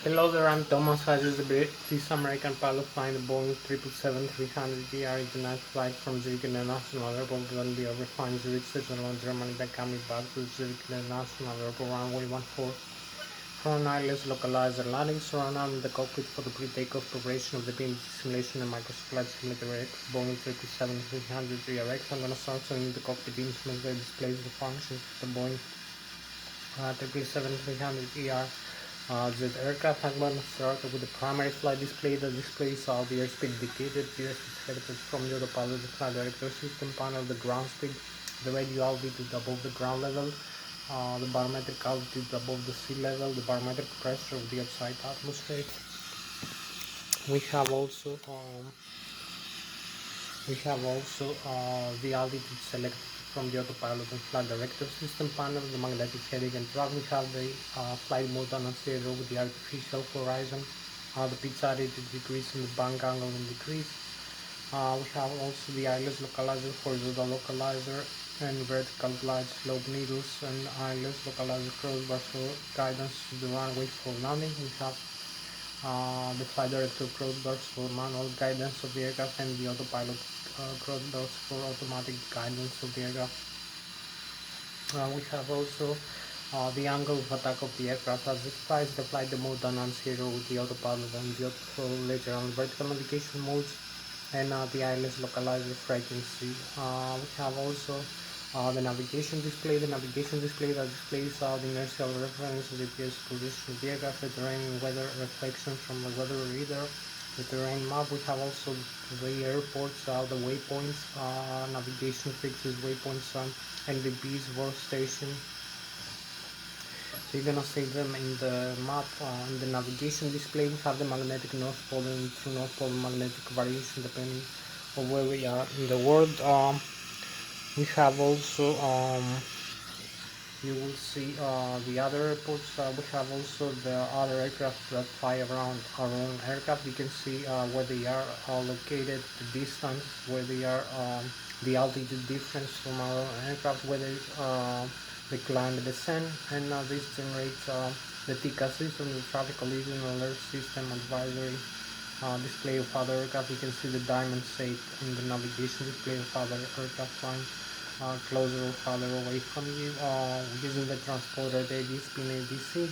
Hello there, I'm Thomas Hatsios, this American pilot flying the Boeing 777-300Erx international flight from Zurich International Airport. Currently overflying Zurich, Switzerland, Germany, then coming back to Zurich International Airport, runway 14. From Lszh localizer landing, surrounding the cockpit for the pre-takeoff preparation of the beam simulation and microflight simulator X, Boeing 777-300Erx. I'm going to start showing the cockpit instruments that displays the functions of the Boeing 777-300ER. The aircraft has been started with the primary flight display that displays the airspeed indicated. The airspeed selected from the autopilot, the flight director system panel, the ground speed, the radio altitude above the ground level, the barometric altitude above the sea level, the barometric pressure of the outside atmosphere. We have also the altitude selected from the autopilot and flight director system panel, the magnetic heading and track. We have the flight mode annunciator with the artificial horizon, the pitch attitude decrease and the bank angle and decrease. We have also the Lszh localizer, horizontal localizer, and vertical glide slope needles, and Lszh localizer crossbar for guidance to the runway for landing. We have the flight director crossbars for manual guidance of the aircraft, and the autopilot crossbars for automatic guidance of the aircraft. We have also the angle of attack of the aircraft as it flies, the flight mode annunciator with the autopilot and the later on vertical navigation modes, and the Lszh localizer frequency. We have also the navigation display. The navigation display that displays the inertial reference of the GPS position of the aircraft, the terrain and weather reflection from the weather reader, the terrain map. We have also the airports, the waypoints, navigation fixes, waypoints, NVBs, workstation. So you're gonna save them in the map. In the navigation display, we have the magnetic north pole and true north pole magnetic variation depending on where we are in the world. We have also you will see the other airports. We have also the other aircraft that fly around our own aircraft. You can see where they are located, the distance, where they are, the altitude difference from our own aircraft, whether the climb, the descent, and this generates the TICA system, the traffic collision alert system advisory display of other aircraft. You can see the diamond shape in the navigation display of other aircraft flying closer or farther away from you. Using the transponder, the spin ADC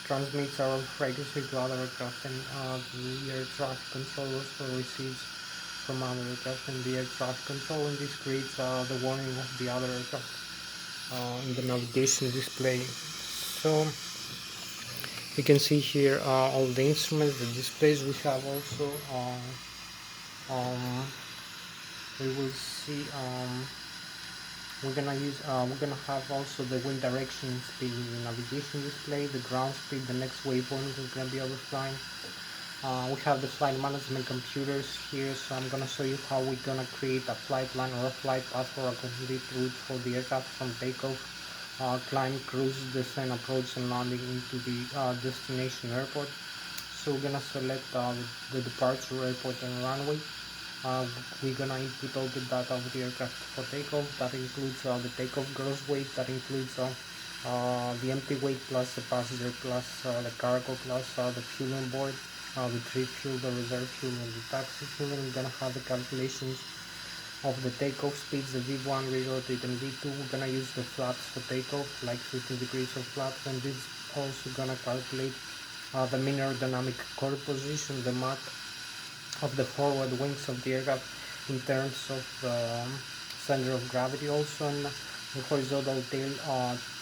transmits our frequency to other aircraft, and the air traffic control also receives from other aircraft, and the air traffic control, and this creates the warning of the other aircraft in the navigation display. So you can see here all the instruments, the displays. We have also we will see we're gonna have also the wind direction speed in the navigation display, the ground speed, the next waypoint is gonna be overflying. We have the flight management computers here, so I'm gonna show you how we're gonna create a flight plan or a flight path for a complete route for the aircraft from takeoff, climb, cruise, descent, approach, and landing into the destination airport. So we're gonna select the departure airport and runway. We're gonna input all the data of the aircraft for takeoff. That includes the takeoff gross weight, that includes the empty weight plus the passenger plus the cargo plus the fuel on board, the trip fuel, the reserve fuel, and the taxi fuel. And we're gonna have the calculations of the takeoff speeds, the V1, rerotate, and V2. We're gonna use the flaps for takeoff, like 15 degrees of flaps, and this also gonna calculate the mean aerodynamic core position, the mark of the forward wings of the aircraft in terms of the center of gravity, also, and the horizontal tail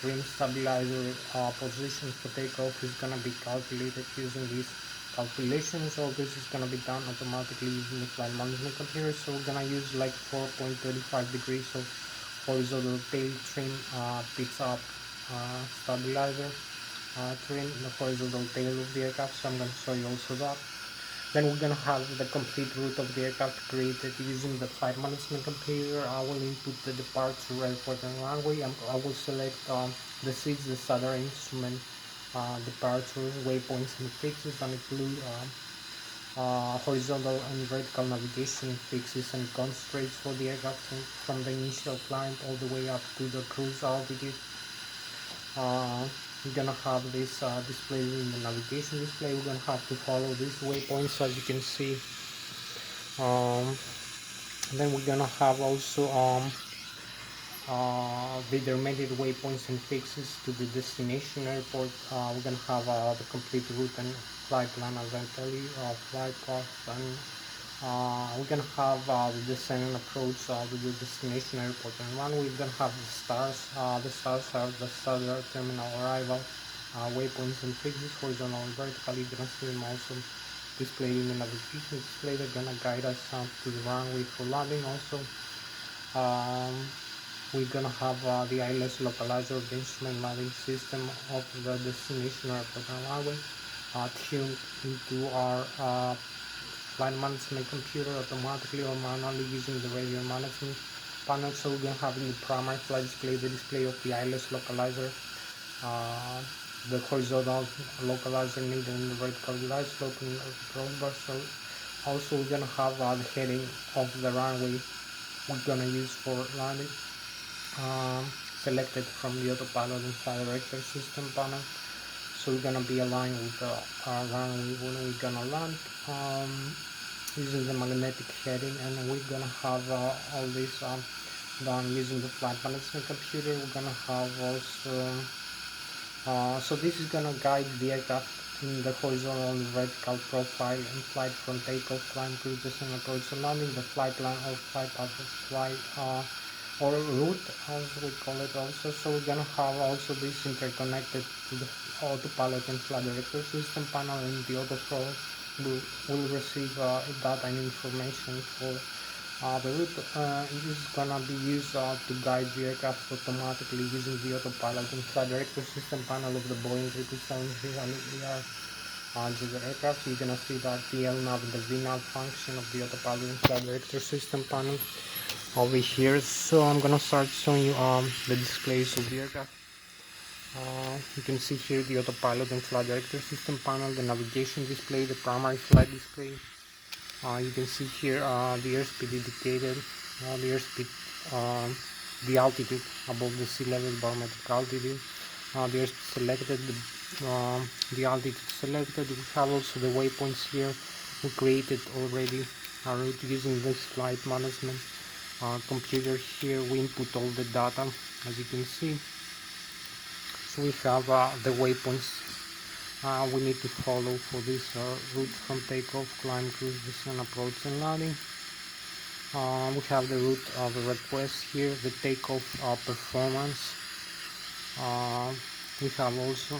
trim stabilizer position for takeoff is going to be calculated using these calculations. All this is going to be done automatically using the flight management computer. So we're going to use like 4.35 degrees of horizontal tail trim, pitch up stabilizer trim, the horizontal tail of the aircraft. So I'm going to show you also that. Then we're gonna have the complete route of the aircraft created using the flight management computer. I will input the departure, airport, and runway. I will select the seats, the starter instrument, departures, waypoints, and fixes, and include horizontal and vertical navigation fixes and constraints for the aircraft from the initial climb all the way up to the cruise altitude. we're gonna have this display in the navigation display. We're gonna have to follow these waypoints, as you can see. Then we're gonna have also the recommended waypoints and fixes to the destination airport. We're gonna have the complete route and flight plan, as I tell you, flight path, and we're gonna have the descent and approach to the destination airport. And one, we're gonna have the stars. The stars are the standard terminal arrival waypoints and fixes, horizontal and vertical. You're gonna see them also displayed in the navigation display. They're gonna guide us to the runway for landing. Also, we're gonna have the Lszh localizer of the instrument landing system of the destination airport and runway tuned into our flight management computer automatically or manually using the radio management panel. So we're gonna have in the primary flight display the display of the Lszh localizer, the horizontal localizer needed in the vertical glide slope and crossbar. So also we're gonna have the heading of the runway we're gonna use for landing, selected from the autopilot and flight director system panel. So we're gonna be aligned with the runway when we're gonna land, using the magnetic heading, and we're gonna have all this done using the flight management computer. We're gonna have also so this is gonna guide the aircraft in the horizontal and vertical profile and flight from takeoff, climb, cruise, descent, approach, and landing. The flight plan or flight path of flight or route, as we call it also. So we're gonna have also this interconnected to the autopilot and flight director system panel, and the autoflow will receive data and information for the route. This is gonna be used to guide the aircraft automatically using the autopilot and flight director system panel of the Boeing 777-300Erx aircraft. You're gonna see that the LNAV and the VNAV function of the autopilot and flight director system panel over here. So I'm gonna start showing you the displays of the aircraft. You can see here the autopilot and flight director system panel, the navigation display, the primary flight display. You can see here the airspeed indicated, the airspeed, the altitude above the sea level, barometric altitude, the airspeed selected, the altitude selected. We have also the waypoints here. We created already a route using this flight management computer. Here we input all the data, as you can see. So we have the waypoints we need to follow for this route from takeoff, climb, cruise, descent, approach, and landing. We have the route of the request here, the takeoff performance. We have also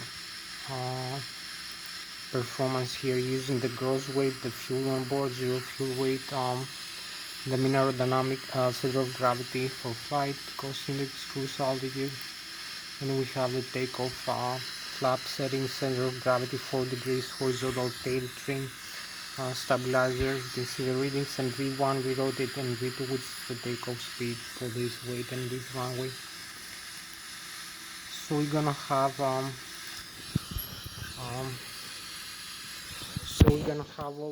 performance here using the gross weight, the fuel on board, zero fuel weight, the mean aerodynamic center of gravity for flight, cost index, cruise altitude, and we have the takeoff flap setting, center of gravity 4 degrees, horizontal tail trim, stabilizer. You can see the readings, and V1 we rotate, and V2 which is the takeoff speed for this weight and this runway. So we're gonna have all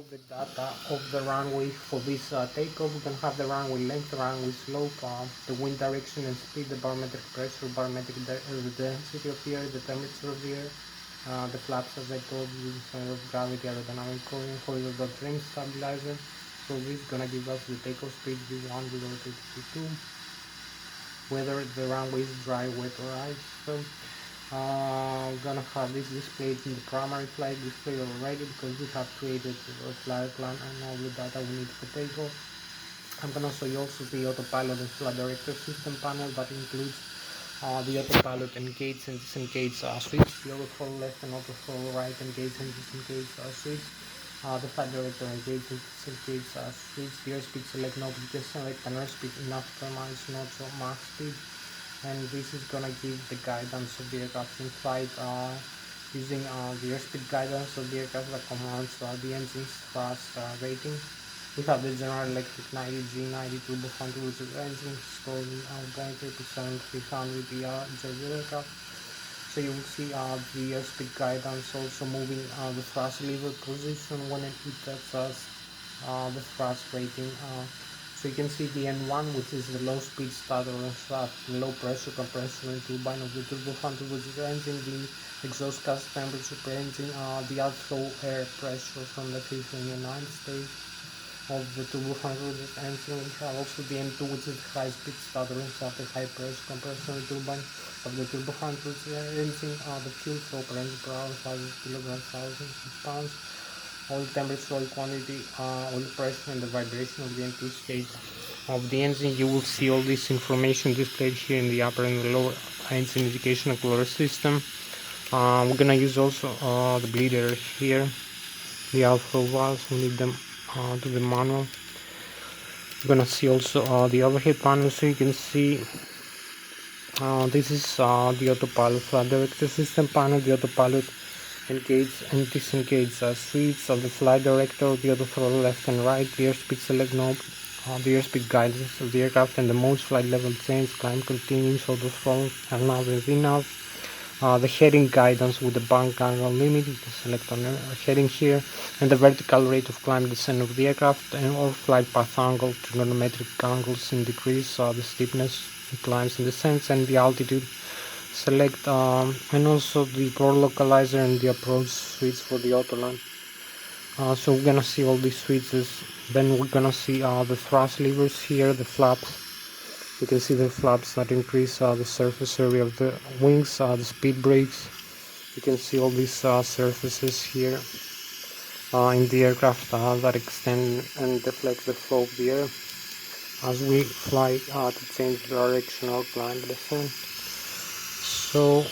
the data of the runway for this takeoff. We're gonna have the runway length, the runway slope, the wind direction and speed, the barometric pressure, barometric the density of the air, the temperature of the air, the flaps, as I told you, the center of gravity, aerodynamic cooling, horizontal trim, stabilizer. So this is gonna give us the takeoff speed, V1, V2, V2, whether the runway is dry, wet, or ice. So we're gonna have this displayed in the primary flight display already, because we have created the flight plan and all the data we need for takeoff. I'm gonna show you also the autopilot and flight director system panel that includes the autopilot engage and disengage switch, the autoflow left and autoflow right engage and disengage switch, the flight director engage and disengage switch, the airspeed select knob. You can select an airspeed enough to minus not so max speed, and this is gonna give the guidance of the aircraft in flight using the airspeed guidance of the aircraft that commands the engine's thrust rating. We have the General Electric 90G 92 Buffon engine stored in Boeing 777-300 aircraft. So you will see the airspeed guidance also moving the thrust lever position when it touches the thrust rating. So you can see the N1, which is the low speed starter and shaft, the low pressure compressor and turbine of the turbofan, which is raising the exhaust gas temperature, raising the outflow air pressure from the 5th and 9th stage of the turbofan, which is answering. We have also the N2, which is the high speed starter and shaft, the high pressure compressor and turbine of the turbofan, which is raising the fuel flow per engine per hour, 1000 kilograms, 1000 pounds. Oil temperature, oil quantity, oil pressure, and the vibration of the N2 stage of the engine. You will see all this information displayed here in the upper and the lower engine indication and color system. We're gonna use also the bleeder here, the outflow valves. We need them to the manual. We're gonna see also the overhead panel, so you can see this is the autopilot flight director system panel, the autopilot engage and disengage switch of the flight director, the auto throttle left and right, the airspeed select knob, the airspeed guidance of the aircraft and the modes, flight level change, climb continues, auto throttle, nav and VNAV, the heading guidance with the bank angle limit. You can select on heading here, and the vertical rate of climb descent of the aircraft, and all flight path angle, trigonometric angles in decrease, the steepness, the climbs and descents, and the altitude. Select and also the port localizer and the approach switch for the autoland. So we're gonna see all these switches. Then we're gonna see the thrust levers here, the flaps. You can see the flaps that increase the surface area of the wings, the speed brakes. You can see all these surfaces here in the aircraft that extend and deflect the flow of the air as we fly to change the direction or climb the descent. So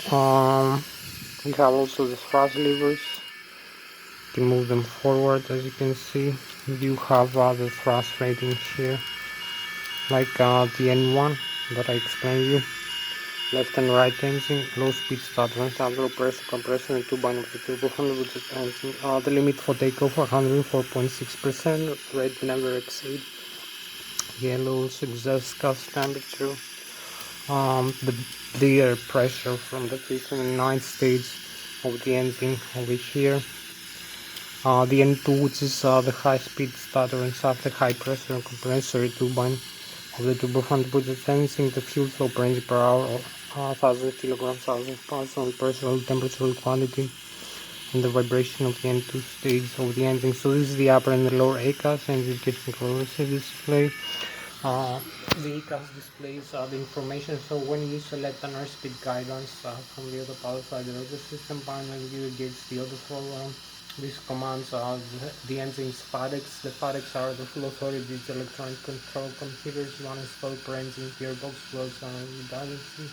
we have also the thrust levers. You can move them forward. As you can see, you have the thrust rating here, like the N1 that I explained you. Left and right engine, low speed start, low pressure compressor and turbine of the turbofan, which is engine. The limit for takeoff 104.6%, rate never exceed. Yellows, exhaust gas temperature, the air pressure from the 5th and 9th stage of the engine over here. The N2, which is the high speed starter and shaft, the high pressure compressor turbine of the turbofan, which is sensing the fuel flow per engine per hour, 1000 kilograms, 1000 pounds, oil pressure, oil temperature, oil quantity, and the vibration of the N2 stage of the engine. So this is the upper and the lower ACAS engine technical display. The ACAS displays the information. So when you select an airspeed guidance from the autopilot flight director system panel, you engage the auto throttle. These commands are the engine's FADEX. The FADEX are the full authority electronic control computers. One is full per engine gearbox, close redundancy.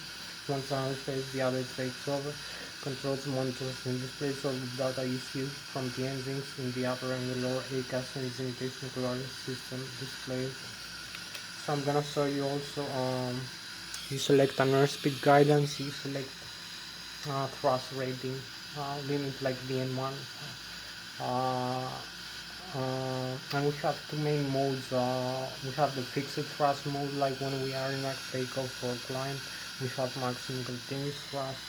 One channel phase, the other takes over. Controls, monitors, and displays all the data issued from the engines in the upper and the lower ACAS engine technical system displays. So I'm gonna show you also. You select an airspeed guidance. You select thrust rating limit like the N1. And we have two main modes. We have the fixed thrust mode, like when we are in a takeoff or climb, we have maximum continuous thrust,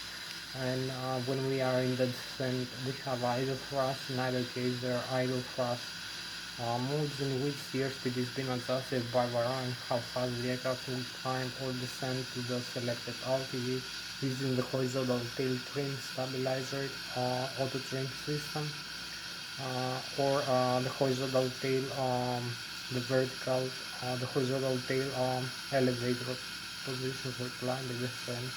and when we are in the descent, we have idle thrust. In either case, there are idle thrust modes in which the airspeed is being adjusted by varying how fast the aircraft will climb or descend to the selected altitude using the horizontal tail trim stabilizer auto trim system. Or the horizontal tail, the vertical, the horizontal tail elevator position for climb and descent.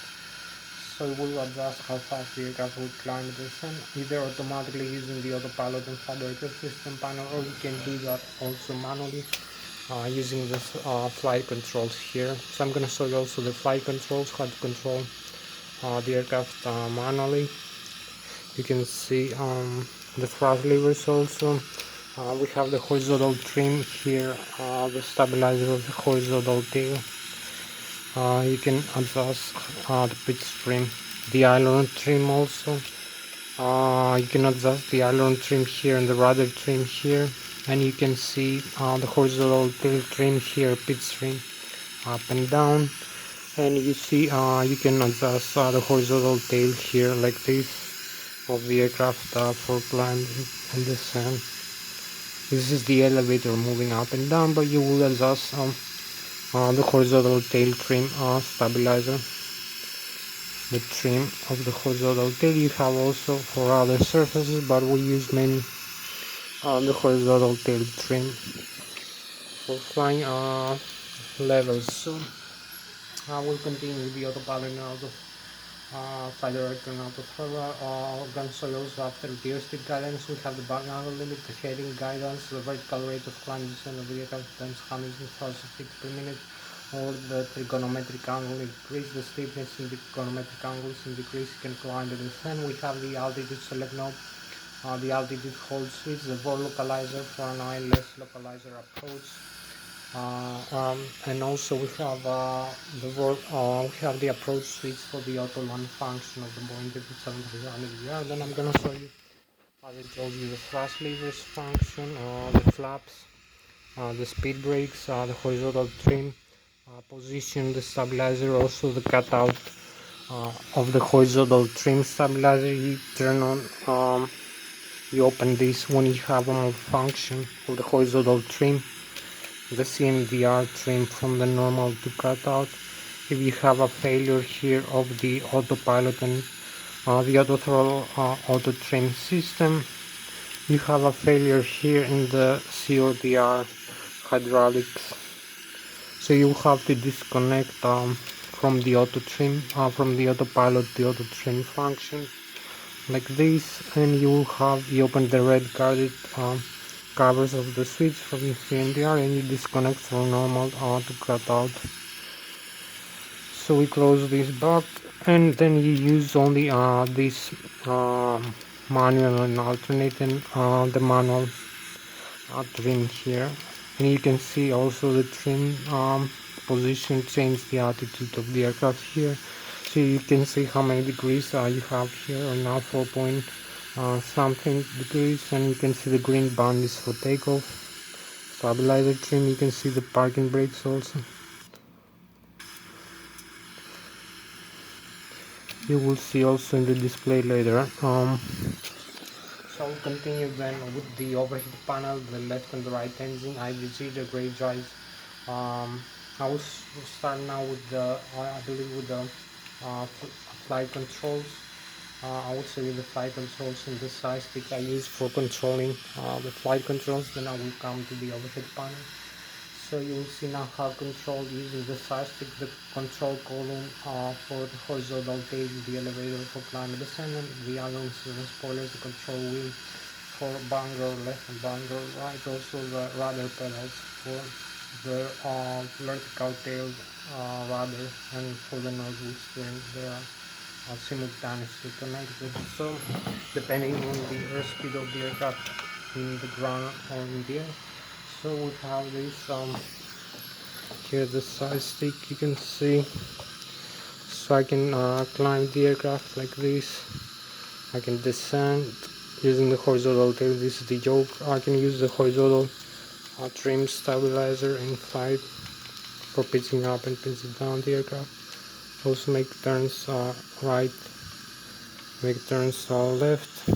So it will adjust how fast the aircraft will climb and descend, either automatically using the autopilot and flight director system panel, or you can do that also manually using the flight controls here. So I'm going to show you also the flight controls, how to control the aircraft manually. You can see the thrust levers also. We have the horizontal trim here, the stabilizer of the horizontal tail. You can adjust the pitch trim, the aileron trim also. You can adjust the aileron trim here and the rudder trim here, and you can see the horizontal tail trim here, pitch trim up and down, and you see you can adjust the horizontal tail here like this of the aircraft for climb and descent. This is the elevator moving up and down, but you will adjust the horizontal tail trim stabilizer. The trim of the horizontal tail you have also for other surfaces, but we use mainly the horizontal tail trim for flying levels. So I will continue with the autopilot and auto flight director and auto thrower. Gun solos after the airspeed guidance. We have the back angle limit, the heading guidance, the vertical rate of climb descent of the aircraft times 100,000 feet per minute, or the trigonometric angle increase, the steepness in the trigonometric angles in decrease. You can climb the descent. We have the altitude select knob, the altitude hold switch, the VOR localizer for an ILS localizer approach. And also we have the approach switch for the auto land function of the Boeing 777-300Erx. Then I'm gonna show you, as I told you, the thrust levers function, the flaps, the speed brakes, the horizontal trim, position, the stabilizer, also the cutout of the horizontal trim stabilizer. You turn on, you open this when you have a malfunction of the horizontal trim, the CMDR trim from the normal to cutout. If you have a failure here of the autopilot and the auto throttle auto trim system, you have a failure here in the CODR hydraulics, so you have to disconnect from the auto trim, from the autopilot, the auto trim function like this, and you open the red guarded covers of the switch from the CMDR, and you disconnect from normal to cutout. So we close this back, and then you use only this manual and alternating the manual trim here, and you can see also the trim position change the altitude of the aircraft here, so you can see how many degrees you have here, or now 4 point something degrees, and you can see the green band is for takeoff. Stabilizer trim, you can see the parking brakes also. You will see also in the display later. So I'll continue then with the overhead panel, the left and the right engine, IVG, the gray drive. I will start now with the, I believe with the flight controls. I will show you the flight controls and the side stick I use for controlling the flight controls. Then I will come to the overhead panel. So you will see now how control using the side stick, the control column for the horizontal tail, the elevator for climb and descent, the ailerons and spoilers, the control wheel for banger left and banger right, also the rudder pedals for the vertical tail rudder, and for the nose wheel steering. They are simultaneously connected. So depending on the airspeed of the aircraft in the ground or in the air. So we have this here, the side stick, you can see, so I can climb the aircraft like this. I can descend using the horizontal tail. This is the yoke. I can use the horizontal trim stabilizer in flight for pitching up and pitching down the aircraft. Also make turns right, make turns left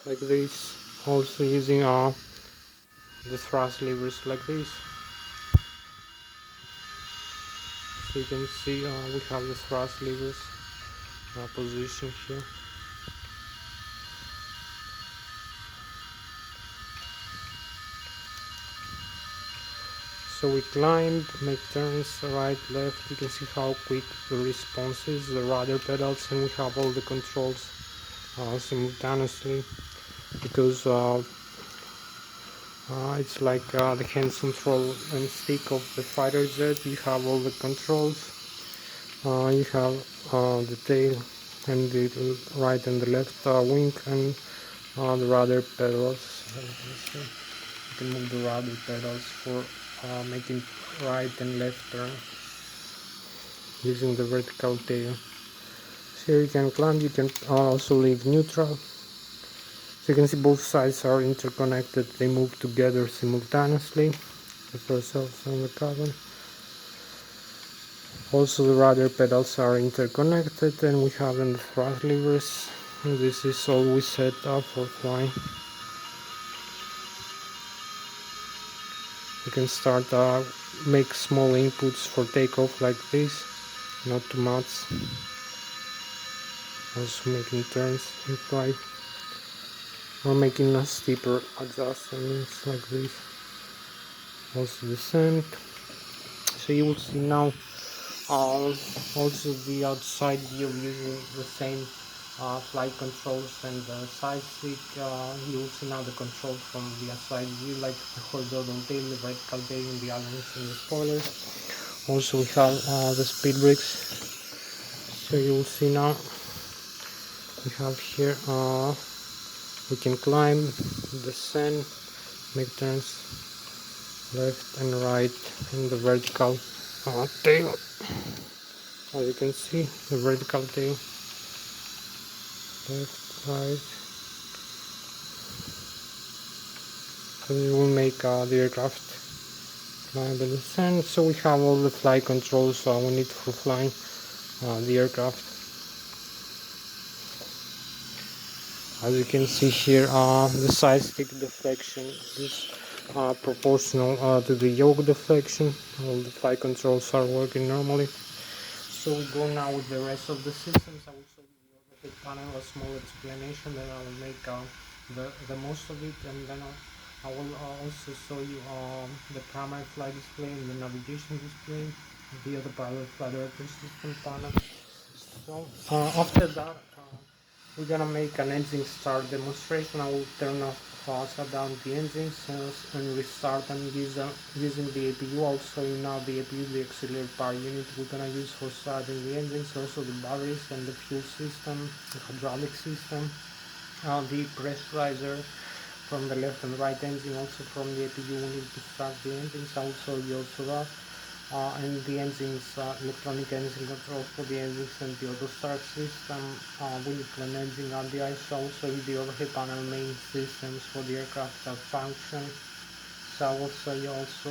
like this. Also using the thrust levers like this. So you can see we have the thrust levers position here. So we climbed, make turns right, left. You can see how quick the response is, the rudder pedals, and we have all the controls simultaneously, because it's like the hand control and stick of the fighter jet. You have all the controls. You have the tail and the right and the left wing, and the rudder pedals. You can move the rudder pedals for making right and left turn using the vertical tail. So here you can climb, you can also leave neutral. So you can see both sides are interconnected, they move together simultaneously. The first also on the cabin. Also the rudder pedals are interconnected, and we have the thrust levers. And this is always set up for flying. You can start make small inputs for takeoff like this, not too much. Also making turns in flight, or making a steeper adjustments like this. Also descent. So you will see now also the outside view using the same flight controls and the side stick. You will see now the controls from the outside view, like the horizontal tail, the vertical tail, and the alarms and the spoilers. Also we have the speed brakes. So you will see now we have here we can climb, descend, make turns left and right in the vertical tail. As you can see, the vertical tail, left, right. So we will make the aircraft climb and descend. So we have all the flight controls we need for flying the aircraft. As you can see here, the side stick deflection is proportional to the yoke deflection. All the flight controls are working normally. So we go now with the rest of the systems. I will show you the overhead panel, a small explanation, then I will make the most of it, and then I will also show you the primary flight display and the navigation display, the other pilot flight director system panel. So after that, we're gonna make an engine start demonstration. I will turn off, shut down the engines and restart them using the APU. Also now the APU, the auxiliary power unit we're gonna use for starting the engines, also the batteries and the fuel system, the hydraulic system, the pressurizer from the left and right engine, also from the APU we need to start the engines. I will show you also that. And the engines, electronic engine control for the engines and the auto start system, wind plan engine on the ice, also the overhead panel main systems for the aircraft that function. So I will show you also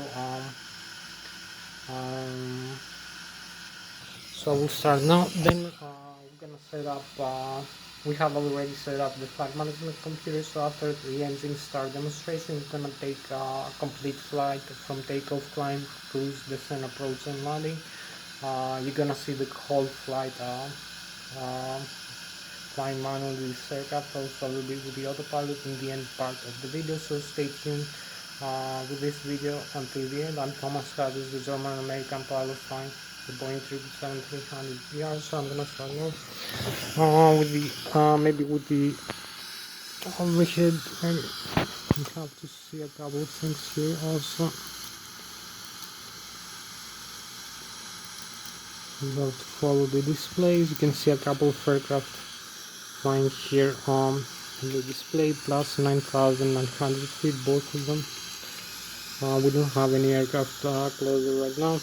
so I will start now. Then we're gonna set up we have already set up the flight management computer. So after the engine start demonstration, we're gonna take a complete flight from takeoff, climb, cruise, descent, approach, and landing. You're gonna see the whole flight flying manually this aircraft. Also will be with the autopilot in the end part of the video. So stay tuned with this video until the end. I'm Thomas Hatsios, the German American pilot flying the Boeing 777-300Erx. So I'm gonna start now with the maybe with the overhead. You have to see a couple of things here also. You have to follow the displays. You can see a couple of aircraft flying here on the display, plus 9,900 feet, both of them. We don't have any aircraft closer right now.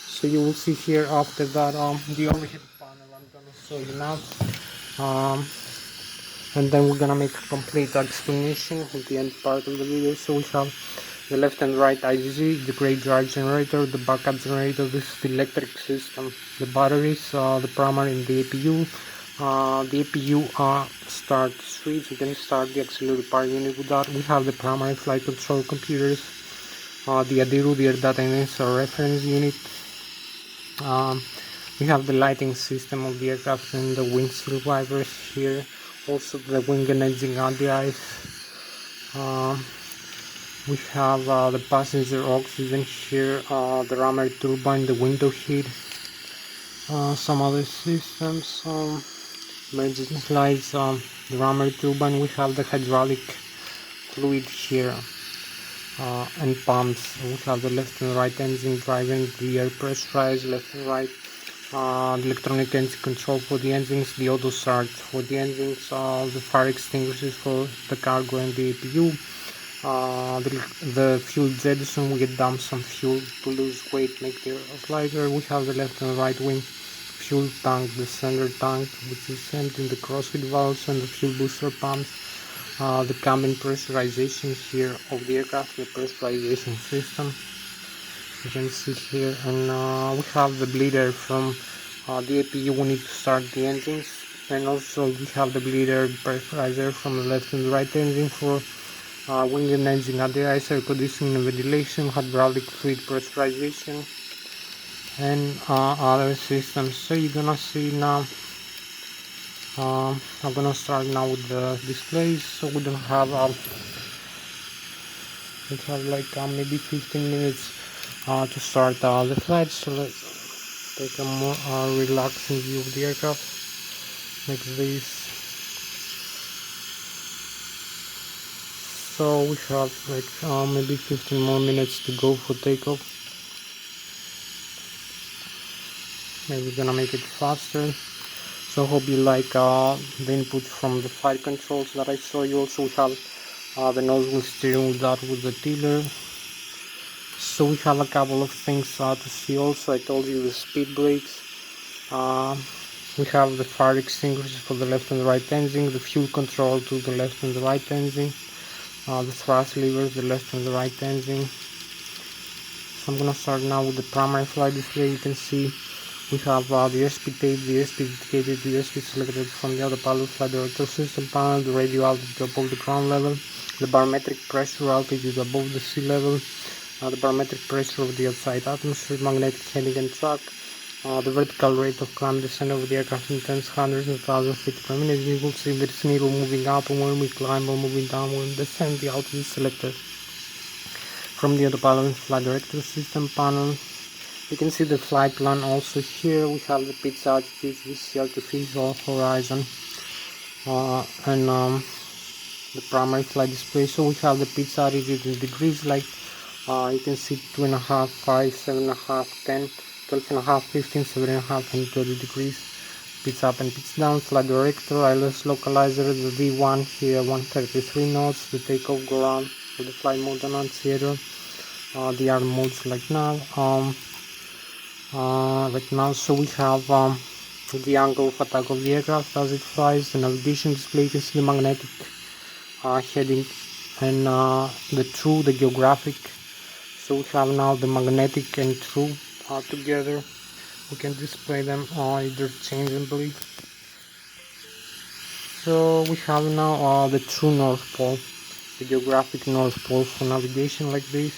So you will see here after that the overhead panel I'm gonna show you now, and then we're gonna make a complete explanation at the end part of the video. So we have the left and right IGZ, the graveyard generator, the backup generator. This is the electric system, the batteries, the primary, and the APU. The APU start switch. You can start the auxiliary power unit with that. We have the primary flight control computers, the ADIRU, the air data and reference unit. We have the lighting system of the aircraft and the windshield wipers here. Also the wing and engine on the ice. We have the passenger oxygen here, the rammer turbine, the window heat, some other systems, emergency lights, the rammer turbine. We have the hydraulic fluid here, and pumps. We have the left and right engine driving, the air pressurize left and right, the electronic engine control for the engines, the auto start for the engines, the fire extinguishers for the cargo and the APU, the fuel jettison. We get dump some fuel to lose weight, make the aircraft lighter. We have the left and right wing fuel tank, the center tank which is empty, the crossfeed valves and the fuel booster pumps, the cabin pressurization here of the aircraft, the pressurization system you can see here, and we have the bleeder from the APU. We need to start the engines, and also we have the bleeder pressurizer from the left and the right engine for Wing and engine ADIs, air conditioning and ventilation, hydraulic fluid pressurization, and other systems. So you're gonna see now. I'm gonna start now with the displays. So we don't have like maybe 15 minutes to start the flight. So let's take a more relaxing view of the aircraft like this. So we have like maybe 15 more minutes to go for takeoff. Maybe we're gonna make it faster. So hope you like the input from the flight controls that I saw you. Also we have the nose wheel steering wheel that with the tiller. So we have a couple of things to see also. I told you the speed brakes. We have the fire extinguishers for the left and the right engine, the fuel control to the left and the right engine, the thrust levers, the left and the right engine. So I'm gonna start now with the primary flight display. You can see we have the airspeed tape, the airspeed indicated, the airspeed selected from the autopilot flight director system panel, the radio altitude above the ground level, the barometric pressure altitude above the sea level, the barometric pressure of the outside atmosphere, magnetic heading and track, the vertical rate of climb descent of the aircraft in tens, hundreds and thousands of feet per minute. You will see there is needle moving up when we climb or moving down when we descend. The altitude selected from the autopilot flight director system panel. You can see the flight plan also here. We have the pitch altitude, this is the artificial horizon, and the primary flight display. So we have the pitch altitude in degrees, like you can see 2.5, 5, 7.5, 10, 12.5, 15, 7.5, and 20 degrees. Pitch up and pitch down. Flight director, Lszh localizer, the V1 here, 133 knots. The takeoff go around with the flight mode annunciator. The other modes like now. So we have the angle of attack of the aircraft as it flies, the navigation display. You can see the magnetic heading and the geographic. So we have now the magnetic and true together. We can display them interchangeably. So we have now the true North Pole, the geographic North Pole for navigation like this.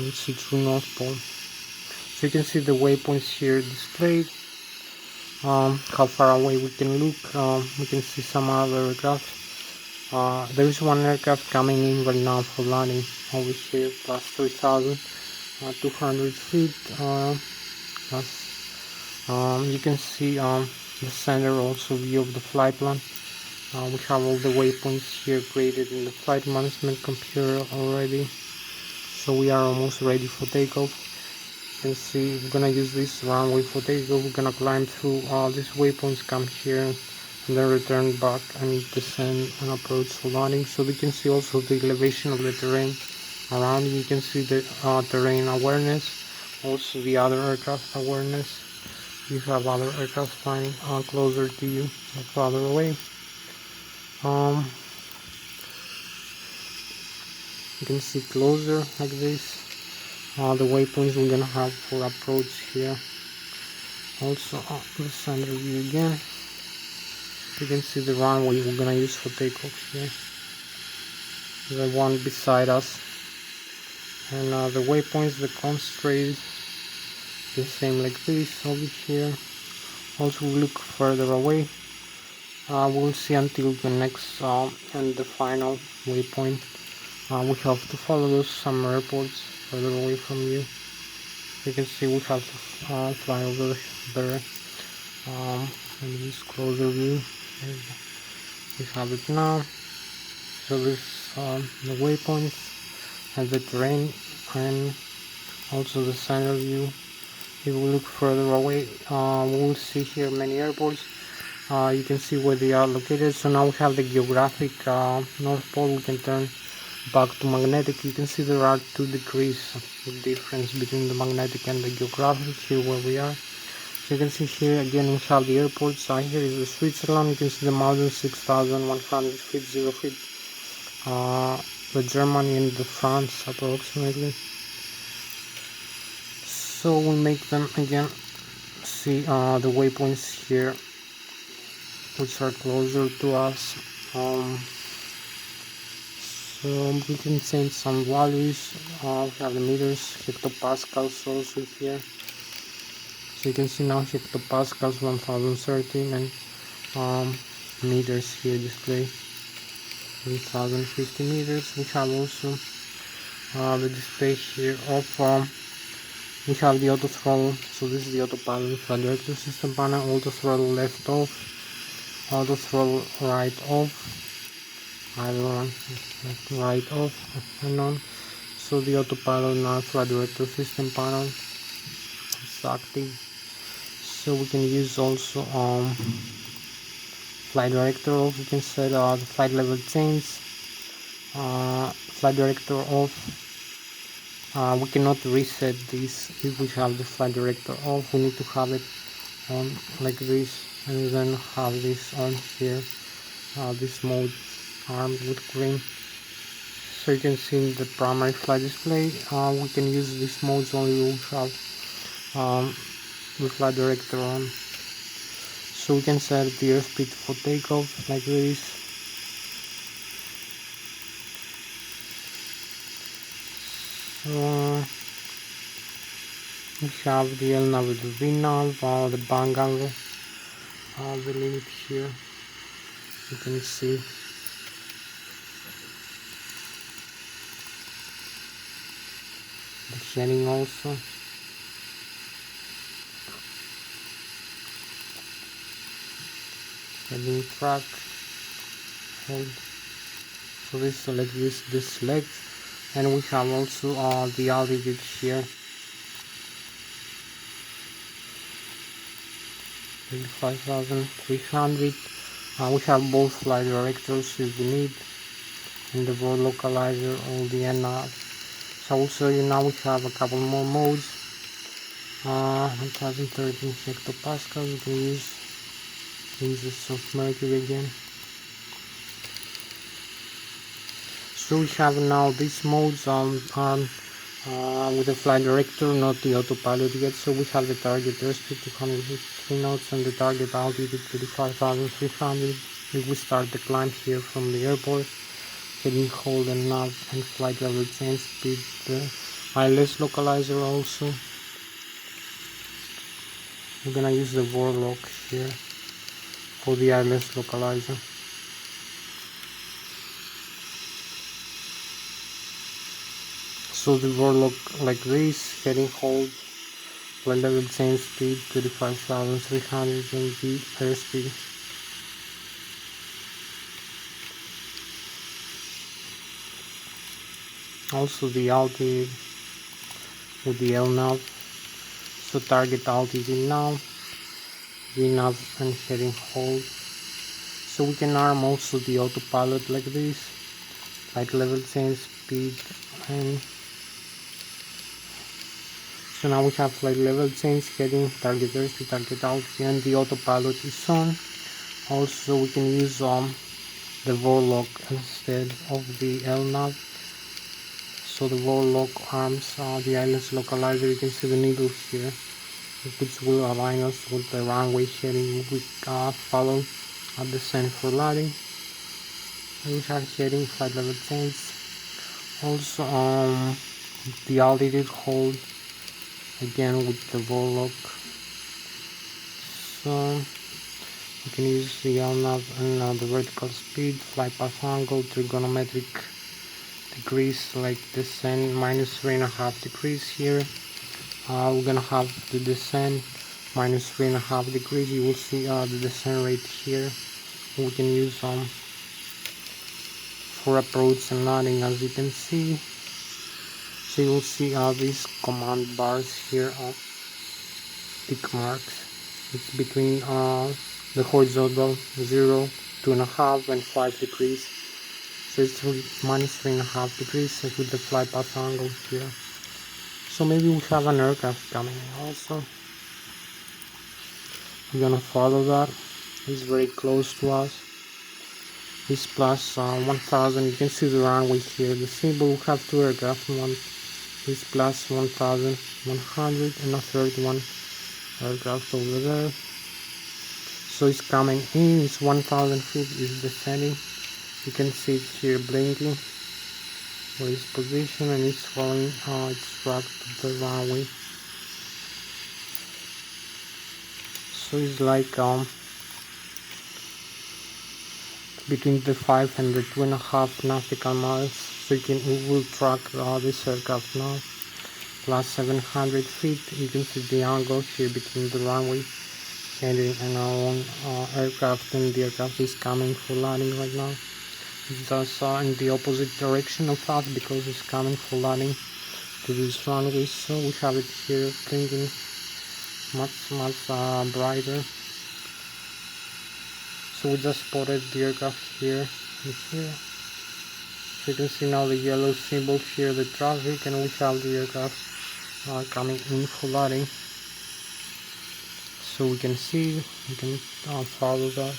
Let's see true North Pole. So you can see the waypoints here displayed, how far away we can look. We can see some other aircraft. There is one aircraft coming in right now for landing over here, plus 3,200 feet. You can see the center also view of the flight plan. We have all the waypoints here created in the flight management computer already. So we are almost ready for takeoff. You can see we're gonna use this runway for takeoff. We're gonna climb through all these waypoints, come here, and then return back and descend and approach for landing. So we can see also the elevation of the terrain around. You can see the terrain awareness, also the other aircraft awareness. You have other aircraft flying closer to you or farther away. You can see closer like this. The waypoints we're gonna have for approach here. Also the center view again. You can see the runway we're gonna use for takeoff here. The one beside us. And the waypoints, the constraints, the same like this over here. Also we look further away. We'll see until the next and the final waypoint. We have to follow some airports further away from you. You can see we have to fly over there. And this closer view. We have it now. So this the waypoints and the terrain, and also the center view. If we look further away, we will see here many airports. You can see where they are located. So now we have the geographic North Pole. We can turn back to magnetic. You can see there are 2 degrees of difference between the magnetic and the geographic here where we are. So you can see here again we have the airports. Here is the Switzerland. You can see the mountains, 6,100 feet, 0 feet. The Germany and the France approximately. So we make them again see the waypoints here which are closer to us. So we can change some values. We have the meters, hectopascals also here. So you can see now hectopascals 1013 and meters here display 1050 meters. We have also the display here of we have the auto throttle. So this is the autopilot flight director system panel. Auto throttle left off, auto throttle right off, either one right off and on. So the autopilot now flight director system panel is active. So we can use also flight director off. We can set the flight level change, flight director off. We cannot reset this if we have the flight director off. We need to have it on like this and then have this on here, this mode armed with green. So you can see in the primary flight display we can use these modes only we have the flight director on. So we can set the airspeed for takeoff like this. We have the LNAV with the VNAV, the bang angle, the limit here, you can see. The heading also. Heading track. Hold. So this select this select. And we have also the altitude here. 5,300. We have both flight directors if we need, and the board localizer or the NR. So I will show you now. We have a couple more modes. 1013 hectopascal. We can use inches of mercury again. So we have now these modes with the flight director, not the autopilot yet. So we have the target airspeed 253 knots and the target altitude 35,300. If we start the climb here from the airport, heading, hold and nav and flight level change speed, the Lszh localizer also. We're gonna use the Ilsloc here for the Lszh localizer. So the Ilsloc like this, heading, hold, flight level change speed 35,300 and the airspeed. Also the altitude with the LNAV. So target altitude now, VNAV and heading, hold. So we can arm also the autopilot like this, flight level change speed, and so now we have flight level change, heading, target airspeed, target altitude, and the autopilot is on. Also we can use the Ilsloc instead of the LNAV. So the Ilsloc arms the Lszh localizer. You can see the needle here, which will align us with the runway heading we follow at descent for landing. And we have heading, flight level change. Also the altitude, hold again with the Ilsloc. So you can use the LNAV and the vertical speed, flight path angle, trigonometric degrees like descent -3.5 degrees here. We're gonna have the descent -3.5 degrees. You will see the descent rate here. We can use for approach and landing, as you can see. So you will see these command bars here of tick marks. It's between the horizontal 0, 2.5 and 5 degrees. So it's -3.5 degrees with the flight path angle here. So maybe we have an aircraft coming in also. We're gonna follow that. It's very close to us. It's plus 1000. You can see the runway here. The symbol, we have two aircraft. One is plus 1100 and a third one aircraft over there. So it's coming in. It's 1000 feet. Is descending. You can see it here blinking. where it's positioned and it's following its track to the runway. So it's like between the 5 and the 2.5 nautical miles. So we will track this aircraft now. Plus 700 feet. You can see the angle here between the runway heading and our own aircraft, and the aircraft is coming for landing right now. It's just in the opposite direction of us because it's coming for landing to this runway. So we have it here blinking much brighter. So we just spotted the aircraft here and here. So you can see now the yellow symbol here, the traffic, and we have the aircraft coming in for landing. So we can see, we can follow that.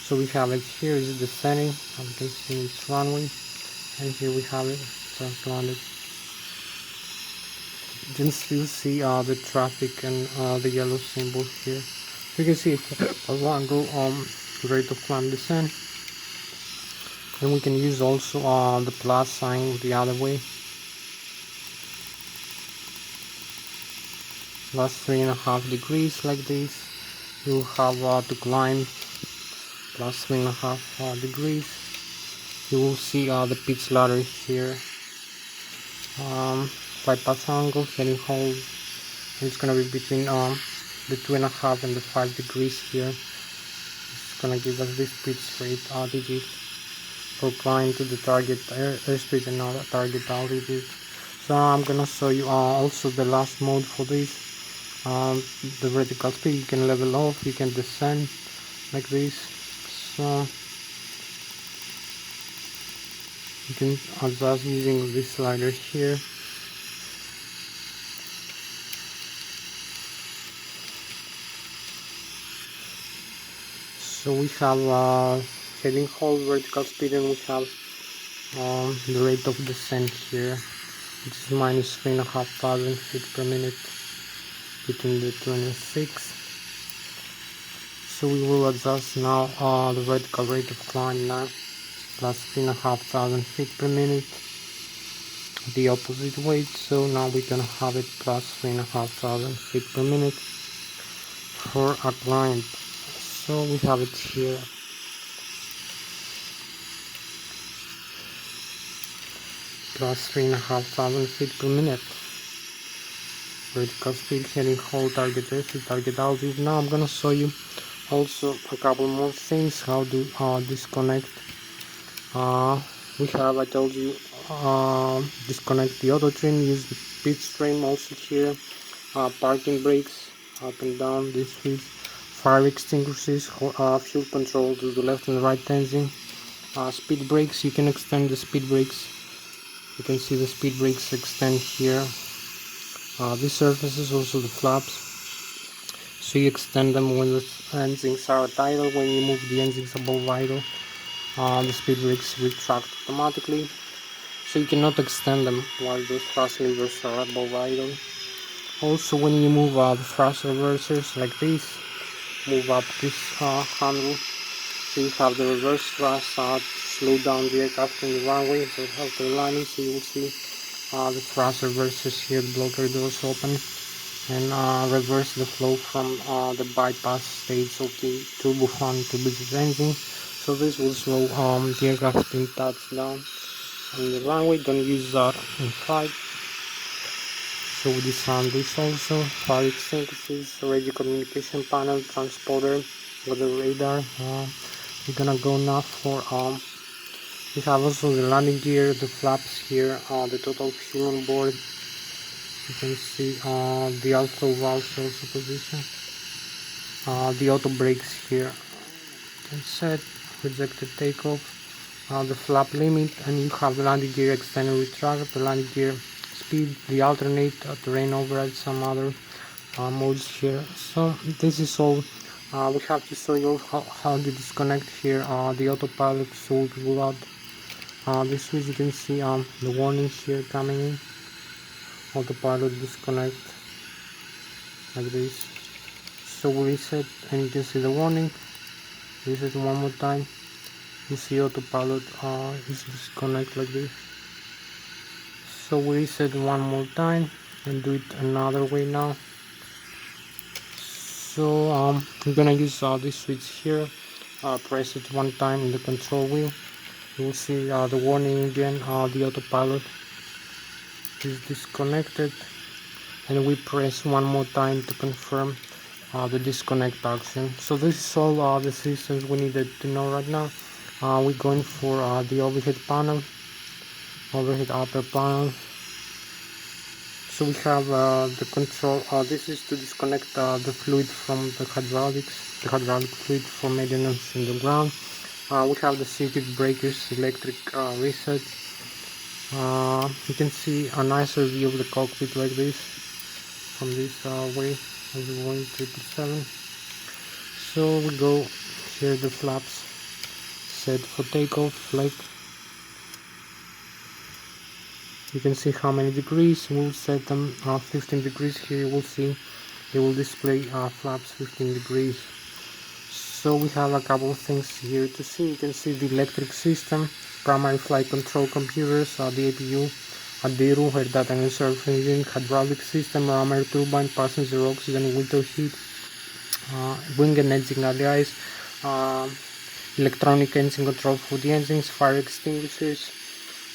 So we have it here is descending, as you can see it's runway, and here we have it just landed. You can still see the traffic and the yellow symbol here. So you can see a angle rate of climb descent, and we can use also the plus sign the other way. Plus 3.5 degrees like this. You have to climb plus 3.5 degrees. You will see the pitch ladder here. Bypass angle, heading hold. It's gonna be between the 2.5 and the 5 degrees here. It's gonna give us this pitch rate altitude for climb to the target airspeed and target altitude. So I'm gonna show you also the last mode for this. The vertical speed, you can level off, you can descend like this. So you can adjust using this slider here. So we have heading hold, vertical speed, and we have the rate of descent here, which is minus 3,500 feet per minute between the 26. So we will adjust now the vertical rate of climb now, plus 3,500 feet per minute, the opposite way. So now we can have it plus 3,500 feet per minute for a climb. So we have it here. Plus 3,500 feet per minute. Vertical speed, heading hold, target airspeed, target altitude. Now I'm gonna show you also a couple more things how to disconnect. We have, I told you, disconnect the auto trim, use the pit stream also here, parking brakes up and down, this switch, fire extinguishers, fuel control to the left and right tensing, speed brakes, you can extend the speed brakes. You can see the speed brakes extend here. These surfaces, also the flaps, so you extend them when the engines are at idle. When you move the engines above idle, the speed brakes retract automatically, so you cannot extend them while the thrust levers are above idle. Also, when you move the thrust reversers like this, move up this handle, so you have the reverse thrust to slow down the aircraft in the runway, so after landing, so you will see the thrust reversers here, the blocker doors open, and reverse the flow from the bypass stage of the turbofan to the engine. So this will slow the aircraft in touchdown on the runway. Don't use that in flight. So we disarm this also, fire extinguishers, radio communication panel, transponder, weather radar. We're gonna go now for we have also the landing gear, the flaps here, the total fuel on board. You can see the outflow valves also position, the auto brakes here, and set, rejected takeoff, the flap limit, and you have the landing gear extend and retract, the landing gear speed, the alternate, terrain override, some other modes here. So this is all. We have to show you how to disconnect here the autopilot. So we will add this switch. You can see the warnings here coming in. Autopilot disconnect like this. So we reset and you can see the warning. Reset one more time You see autopilot is disconnected like this. So we reset one more time and do it another way now. So I'm gonna use this switch here. Press it one time in the control wheel. You will see the warning again. The autopilot is disconnected, and we press one more time to confirm the disconnect action. So this is all the systems we needed to know right now. We're going for the overhead panel, overhead upper panel. So we have the control. This is to disconnect the fluid from the hydraulics, the hydraulic fluid for maintenance in the ground. We have the circuit breakers, electric reset. You can see a nicer view of the cockpit like this from this way of the Boeing 777. So we go here, the flaps set for takeoff, like you can see how many degrees. We'll set them 15 degrees. Here you will see it will display flaps 15 degrees. So we have a couple of things here to see. You can see the electric system, primary flight control computers, the APU, ADIRU, air data and service engine, hydraulic system, rammer turbine, passenger oxygen, window heat, wing and engine ADIs, electronic engine control for the engines, fire extinguishers,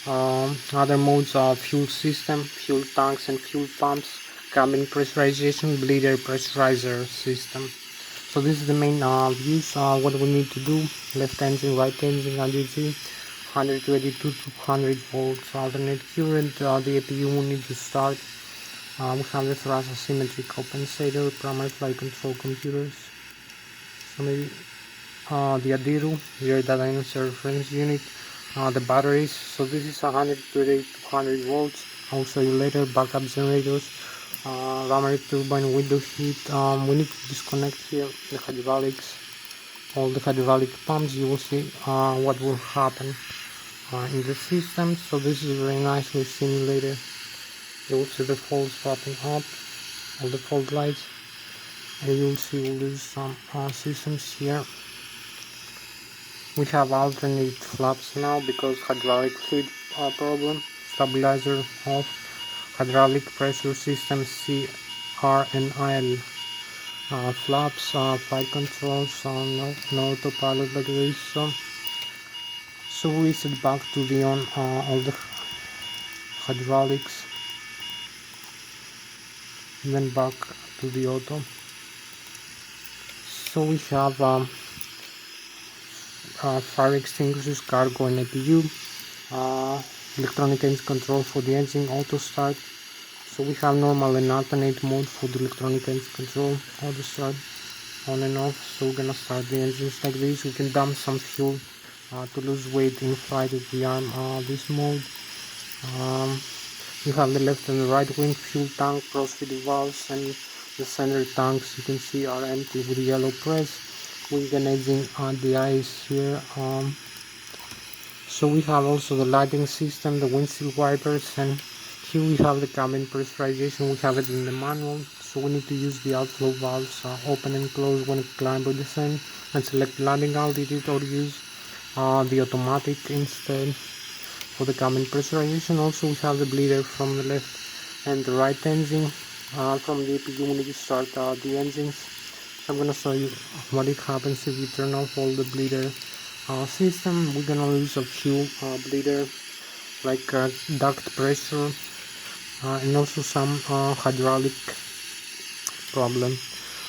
other modes are fuel system, fuel tanks and fuel pumps, cabin pressurization, bleed air pressurizer system. So this is the main views. What we need to do: left engine, right engine, ADG, 122 to 200 volts alternate current. The APU will need to start. We have the thrust asymmetry compensator, primary flight control computers. So maybe the ADIRU, the air data and reference unit. The batteries. So this is 128 to 200 volts. I'll show you later. Backup generators. Rammer turbine, window heat. We need to disconnect here the hydraulics, all the hydraulic pumps. You will see what will happen in the system. So this is very nicely simulated. You will see the faults popping up, all the fault lights, and you will see we'll use some systems here. We have alternate flaps now because hydraulic fluid problem, stabilizer off, hydraulic pressure system C, R and IL, flaps, flight controls, no autopilot like this. So we set back to the on all the hydraulics, and then back to the auto. So we have fire extinguishers, cargo and APU, electronic engine control for the engine, auto start. So we have normal and alternate mode for the electronic engine control, auto start, on and off. So we're gonna start the engines like this. We can dump some fuel to lose weight in flight if we arm this mode. We have the left and the right wing fuel tank, crossfeed valves, and the center tanks you can see are empty with the yellow press. Wing and engine DIs here. So we have also the lighting system, the windshield wipers, and here we have the cabin pressurization. We have it in the manual, so we need to use the outflow valves open and close when climb or descend, and select landing altitude, or use the automatic instead for the cabin pressurization. Also we have the bleeder from the left and the right engine. From the APU we need to start the engines. So I'm gonna show you what it happens if you turn off all the bleeder system. We're gonna lose a few bleeder, like duct pressure, and also some hydraulic problem,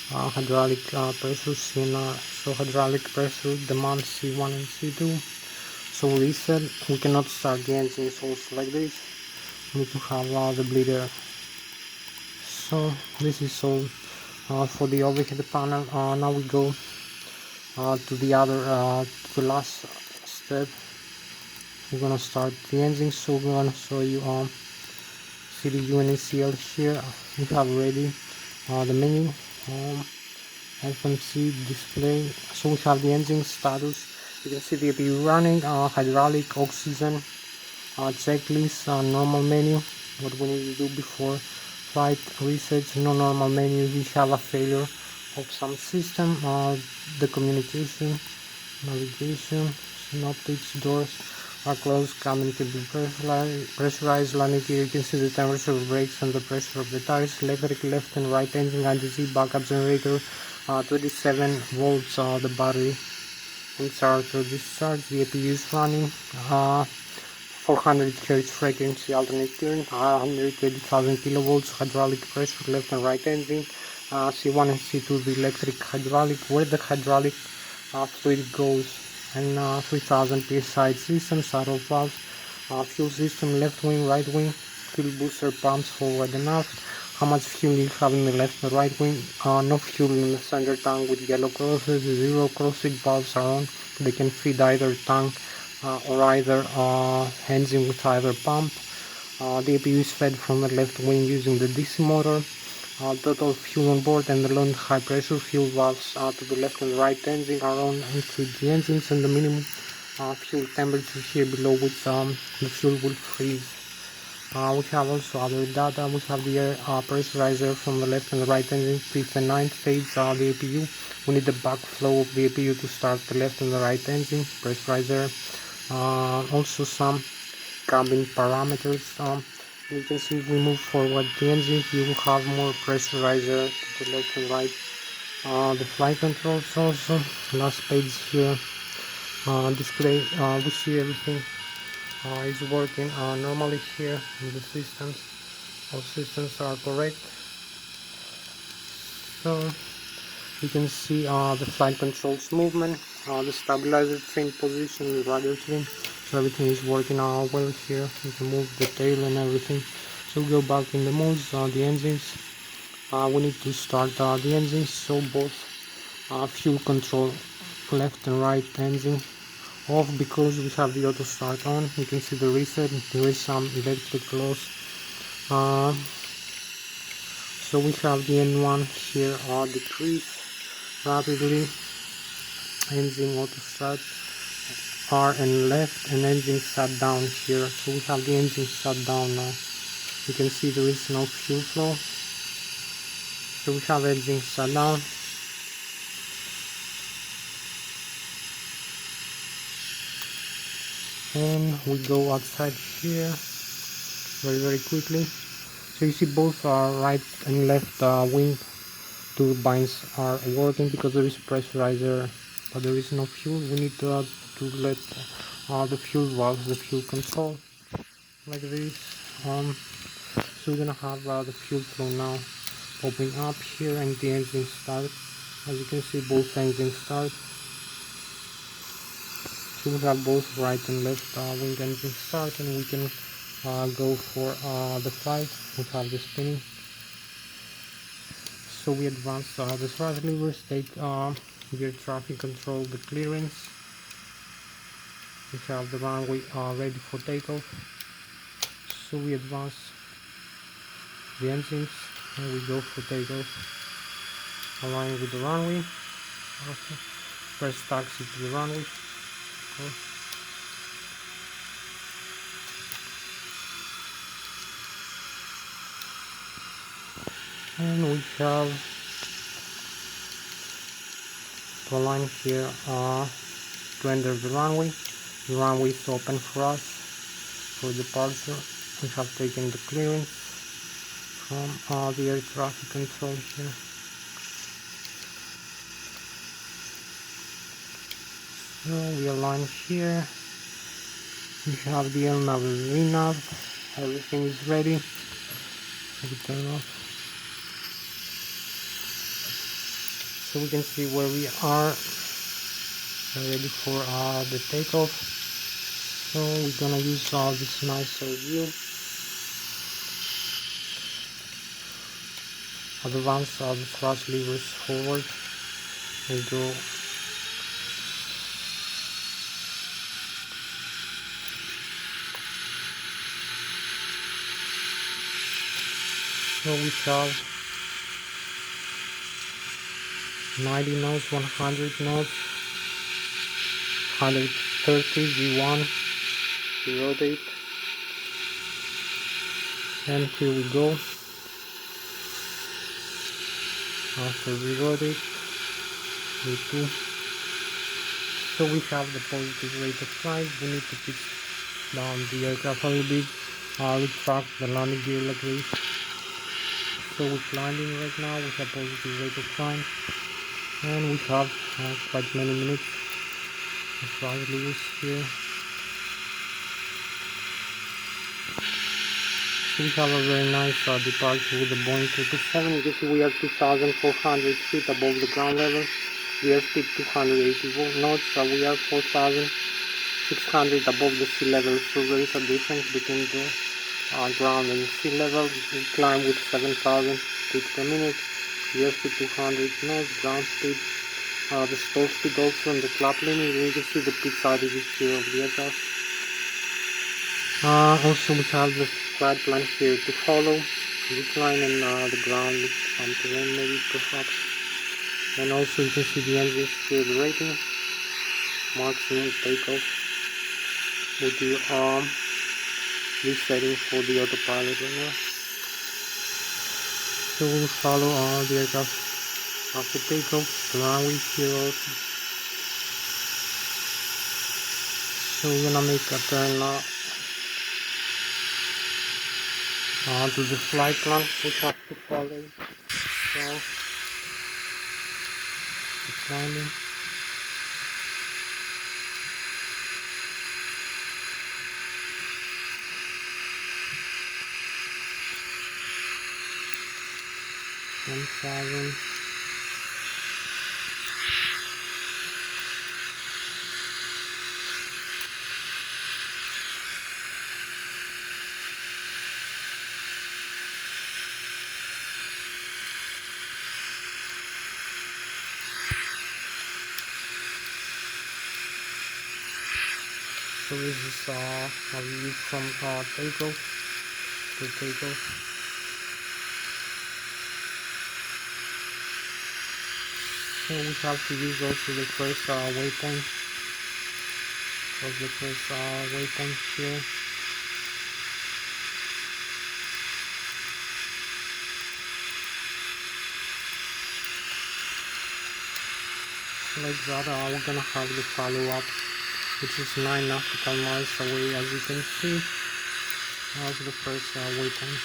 hydraulic pressure CNR. So hydraulic pressure demands C1 and C2. So reset. We cannot start the engines also like this. We need to have the bleeder. So this is all for the overhead panel. Now we go to the other, to the last step. We're gonna start the engine. So we're gonna show you CDU and ACL here. We have already the menu, FMC display. So we have the engine status. You can see the APU running, hydraulic, oxygen, checklist, normal menu, what we need to do before flight, research, no normal menu. We have a failure of some system, the communication, navigation. and up to its doors are closed. Cabin can be pressurized. Landing gear, you can see the temperature of brakes and the pressure of the tires. Electric left and right engine, IDC backup generator, 27 volts, the battery and charge or discharge. The APU is running, 400 Hz frequency alternate current, 120,000 kilovolts, hydraulic pressure, left and right engine, C1 and C2 the electric hydraulic, where the hydraulic fluid goes, and 3000 psi systems, auto valves, fuel system, left wing, right wing, fuel booster pumps forward and aft. How much fuel you have in the left and right wing? No fuel in the center tank with yellow crosses, zero crossing valves are on. They can feed either tank or either engine with either pump. The APU is fed from the left wing using the DC motor. Total fuel on board and the low and high pressure fuel valves to the left and right engine are on into the engines, and the minimum fuel temperature here below which the fuel will freeze. We have also other data. We have the air pressurizer from the left and the right engine, 5th and 9th phase, the APU. We need the backflow of the APU to start the left and the right engine, pressurizer. Also some cabin parameters. You can see if we move forward the engine, you will have more pressurizer to the left and right. The flight controls also, last page here, display, we see everything is working normally here in the systems. All systems are correct. So you can see the flight controls movement, the stabilizer trim position, the rudder trim. So everything is working well here. You can move the tail and everything. So we go back in the modes, the engines. We need to start the engines. So both fuel control, left and right engine off because we have the auto start on. You can see the reset. There is some electric loss. So we have the N1 here decrease rapidly. Engine auto start. R and left, and engine shut down here. So we have the engine shut down now. You can see there is no fuel flow. So we have engine shut down. And we go outside here very quickly. So you see both right and left wing turbines are working because there is working, but there is no fuel. We need to let the fuel valves, the fuel control, like this. So we're gonna have the fuel flow now open up here, and the engine start. As you can see, both engines start. So we have both right and left wing engines start, and we can go for the flight. We have the spinning. So we advance the thrust levers, take gear traffic control, the clearance. We have the runway ready for takeoff. So we advance the engines and we go for takeoff, align with the runway. Okay. Press taxi to the runway. Okay. And we have to align here to enter the runway. The runway is open for us for departure. We have taken the clearance from the air traffic control here. So we align here. We have the LNAV and VNAV. Everything is ready. So we turn off. So we can see where we are. We're ready for the takeoff. So we're gonna use this nicer view. Advance the thrust levers forward. We go. So we have 90 knots, 100 knots, 130 V1, we rotate, and here we go. After we rotate, V2. So So we have the positive rate of flight. We need to pitch down the aircraft a little bit. Retract the landing gear like this. So we're landing right now with a positive rate of flight, and we have quite many minutes of flight levels here. So we have a very nice departure with the Boeing 777. You can see we are 2,400 feet above the ground level. We are speed 280 knots, so we are 4,600 above the sea level. So there is a difference between the ground and sea level. We climb with 7,000 feet per minute. We are speed 200 knots, ground speed. The stall speed also on the flap limit. You can see the pitch altitude here of the aircraft. Also we have the flight plan here to follow. Decline on the ground with some terrain maybe perhaps. And also you can see the engines here, the rating, maximum takeoff with the resetting for the autopilot right now. So we'll follow the aircraft after takeoff, the runway here also. So we're gonna make a turn now to the flight plan we have to follow. So it's landing. $1,000. So this is a view from takeoff to takeoff. So we have to use also the first waypoint. Was the first waypoint here. So like that, we're gonna have the follow-up, which is 9 nautical miles away, as you can see. That's the first waypoint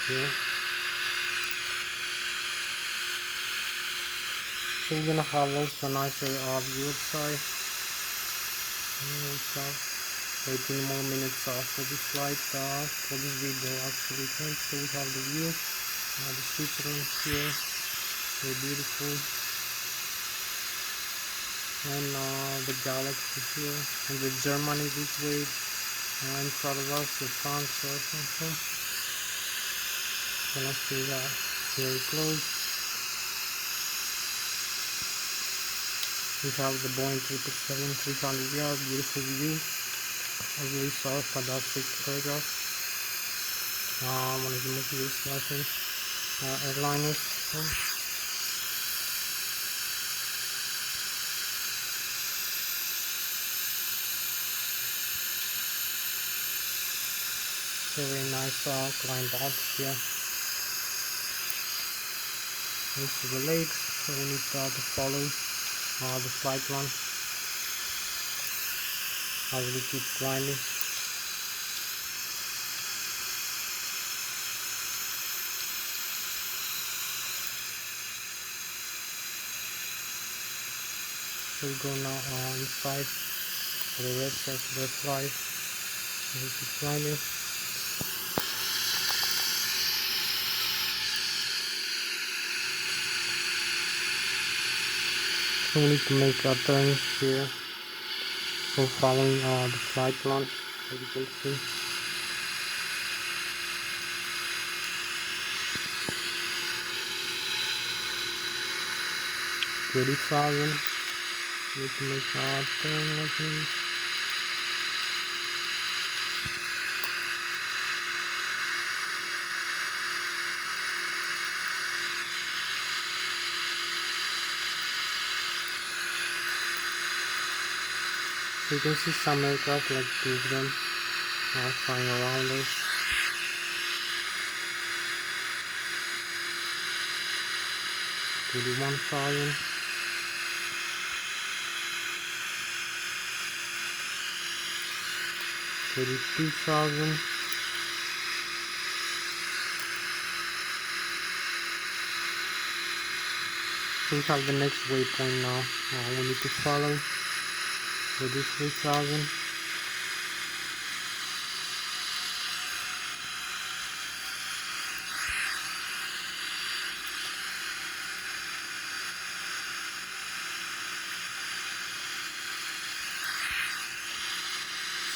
here. So we're gonna have also a nicer view outside. We have 18 more minutes for this flight, for this video actually. So we have the view, the Switzerland here, very beautiful, and the galaxy here, and the Germany this way, in front of us, the France also. Gonna see that very close. We have the Boeing 777-300Erx, beautiful view, as we saw, fantastic aircraft, one of the most used airliners. So very nice climb out here. This is the lakes, so we need to follow the flight plan as we keep climbing. So we go now inside for the rest of the flight. We keep climbing. So we need to make a turn here for following the flight plan, as you can see. $30,000. Need to make a turn like this. So you can see some aircraft like two of them flying around us. $31,000. 32,000. So we have the next waypoint now. We need to follow 33,000.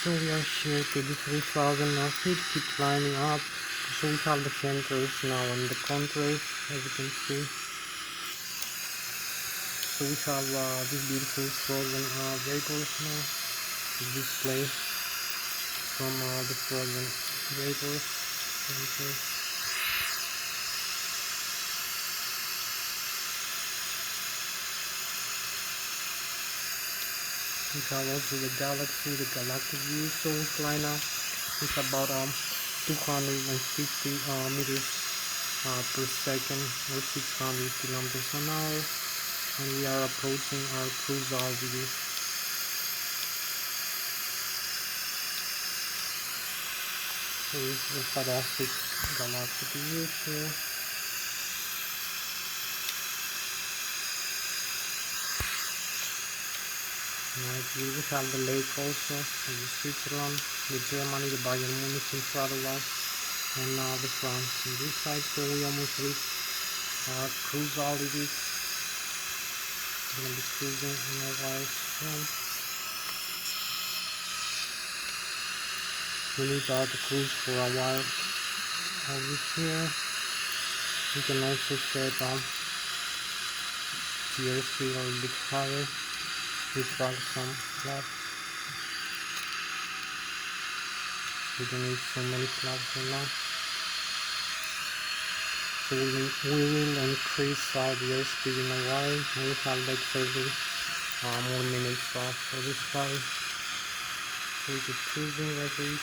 So we are here 33,000 now. Feet keep climbing up. So we have the centers now on the contours, as you can see. So we have this beautiful frozen vapors now. Display from the frozen vapors. Okay. We have also the galaxy, the galactic view. So we fly now. It's about 250 meters per second, or 600 kilometers an hour, and we are approaching our cruise altitude. So this is a fantastic galactic view here. Right, we have the lake also, the Switzerland, the Germany, the Bayern Munich in front of us, and the France on this side. So we almost reached cruise altitude. Gonna be cruising in a while soon. We need to cruise for a while over here. We can also set the airspeed a little bit higher. We drag some flaps. We don't need so many flaps right now. So we will increase the airspeed in a while, and we have like 30 more minutes for this flight. So we keep cruising like this.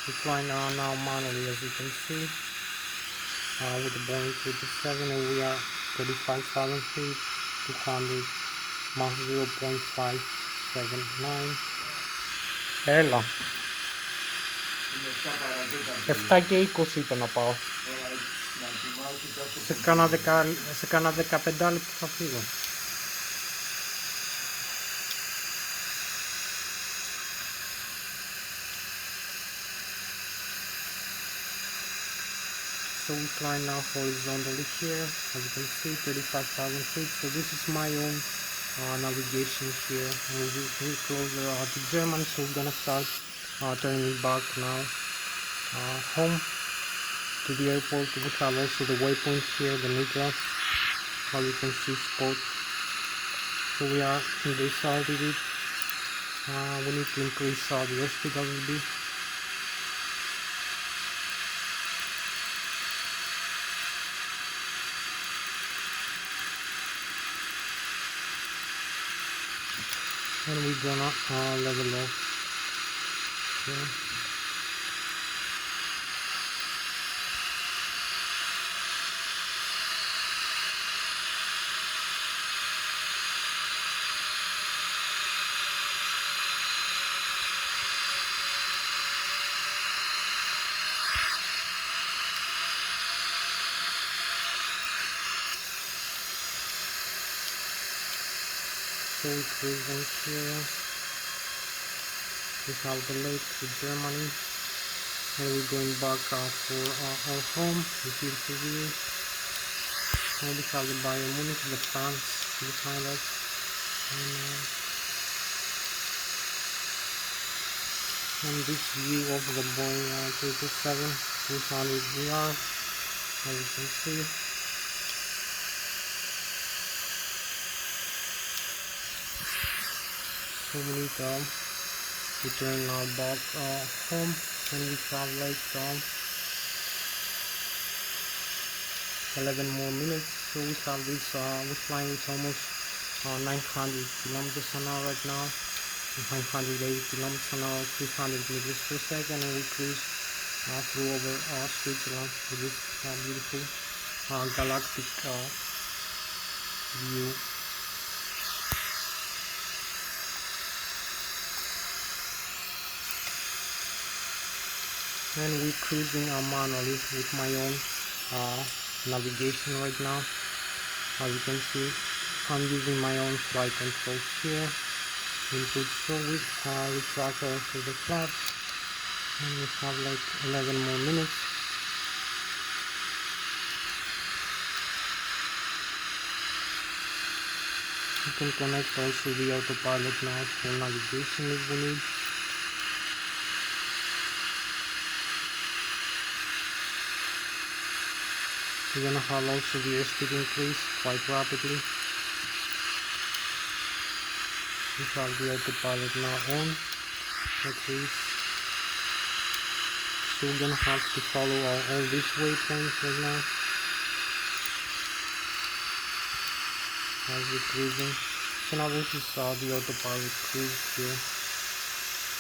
We fly now manually, as you can see, with the Boeing 777, and we are 35,000 feet, 200 Mach 0.579. Έλα. 7 και 20 είπε να πάω. Σε κάνα 15 λεπτά θα φύγω. So we fly now horizontally here, as you can see, 35,000 feet. So this is my own navigation here, and we're closer to Germany, so we're gonna start turning back now home to the airport. We have also the waypoint here, the Nitra, how you can see spot. So we are in this altitude. We need to increase the airspeed a little bit. And we're gonna level off here. So we're cruising here. We have the lake to Germany, and we're going back for our home, the beautiful view. And we have the Bayern Munich, the France behind us, and this view of the Boeing 777-300Erx, as you can see. So we need to turn now back home, and we have like 11 more minutes. So we have this, we're flying with almost 900 kilometers an hour right now, 980 kilometers an hour, 300 meters per second, and we cruise through over Switzerland with this beautiful galactic view. And we're cruising manually with my own navigation right now. As you can see, I'm using my own flight controls here. Input service, we track also the flight, and we have like 11 more minutes. You can connect also the autopilot now for navigation if we need. We're gonna have also the airspeed increase quite rapidly. We have the autopilot now on, increase. So we're gonna have to follow all these waypoints right now as we're cruising. So now this is the autopilot cruise here,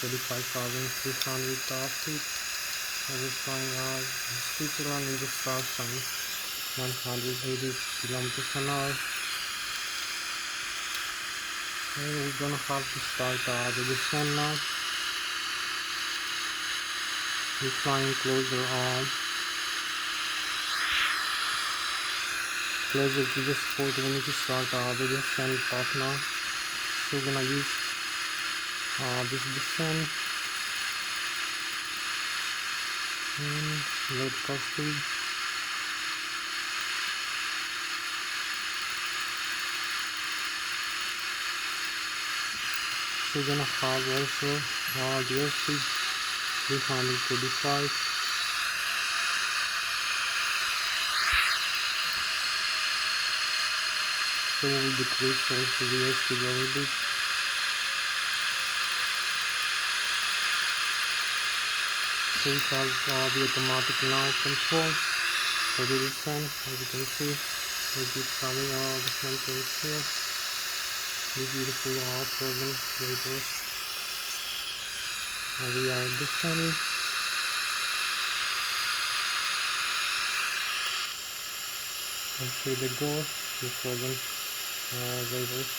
35,300 feet. I was flying Switzerland in the star sign, 180 kilometers an hour. And we're gonna have to start the descent now. We're flying closer to the spot. We need to start the descent path now. So we're gonna use this descent and vertical speed. So we're gonna have also the airspeed 345. So we decrease also the airspeed a little bit. So we have the automatic now control for the descent. As you can see, we keep coming the controls here. The beautiful frozen vapors. We are descending. And through the door, the frozen vapors.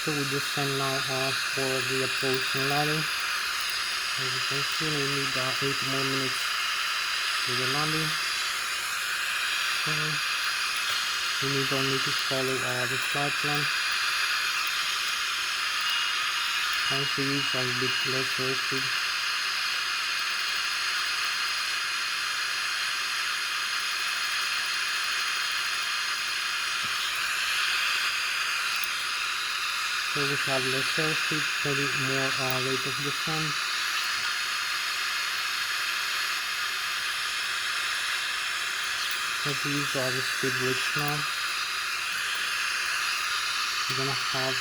So we descend now for the approach and landing. As you can see, we need 8 more minutes for the landing. So we need only to follow the flight plan. Also use a bit less airspeed. So we have less airspeed, maybe more rate of descent. Let's use the speed bridge now. We're gonna have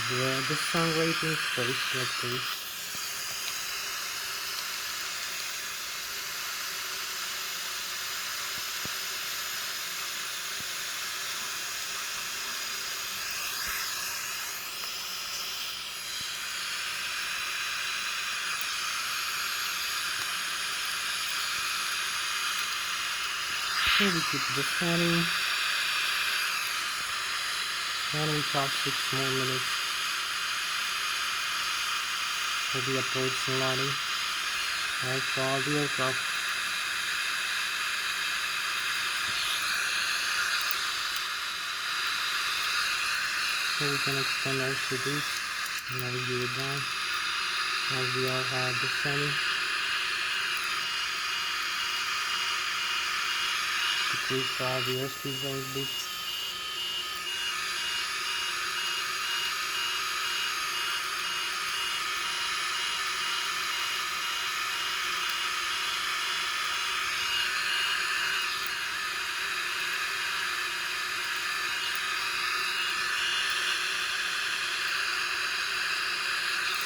the descent rating first, let's see. So we keep descending, and we have 6 more minutes for the approach and landing of the aircraft. So we can extend also this and navigate it down as we are descending. Decrease the airspeed a little bit.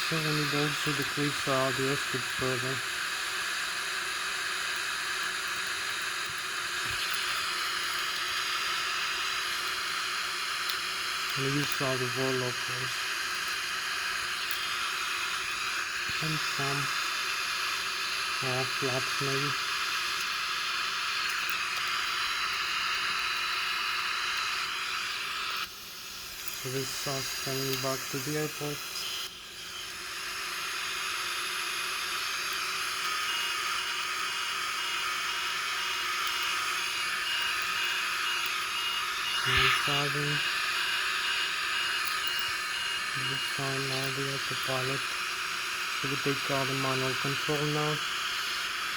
So we need also decrease the airspeed further. And use the overlock first. and some flaps maybe. So this is us coming back to the airport. Driving. This time now the autopilot. So we take out the manual control now.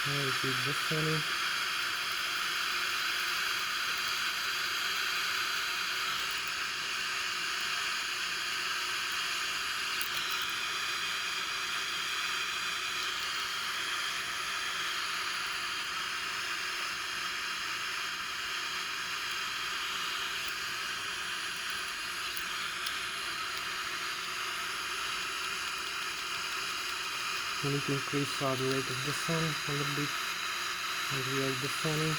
We keep descending. We need to increase the rate of descent a little bit as we are descending.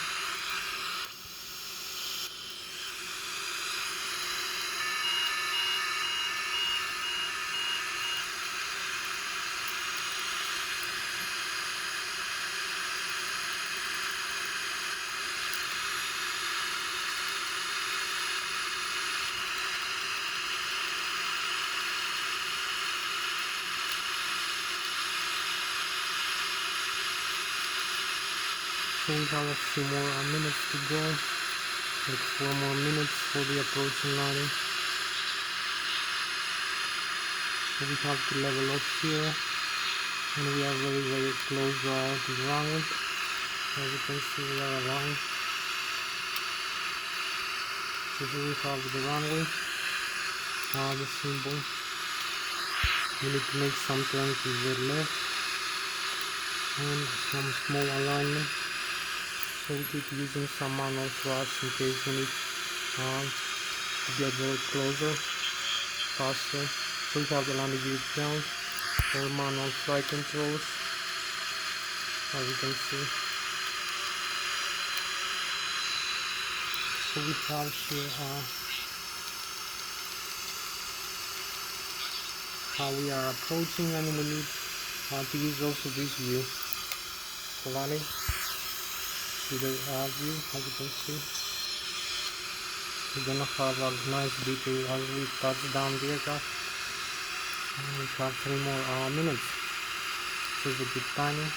So we have a few more minutes to go, like 4 more minutes for the approaching landing. So we have to level up here, and we are very close to the runway. As you can see, we are aligned. So here we have the runway, the symbol. We need to make some turn to the left, and some small alignment. So we keep using some manual thrust in case we need to get very closer, faster. So we have the landing gear down, all manual flight controls, as you can see. So we have here how we are approaching, and we need to use also this view for landing. With the view, as you can see, we're gonna have a nice detail as we touch down the aircraft. And we have 3 more minutes, so it's a good timing.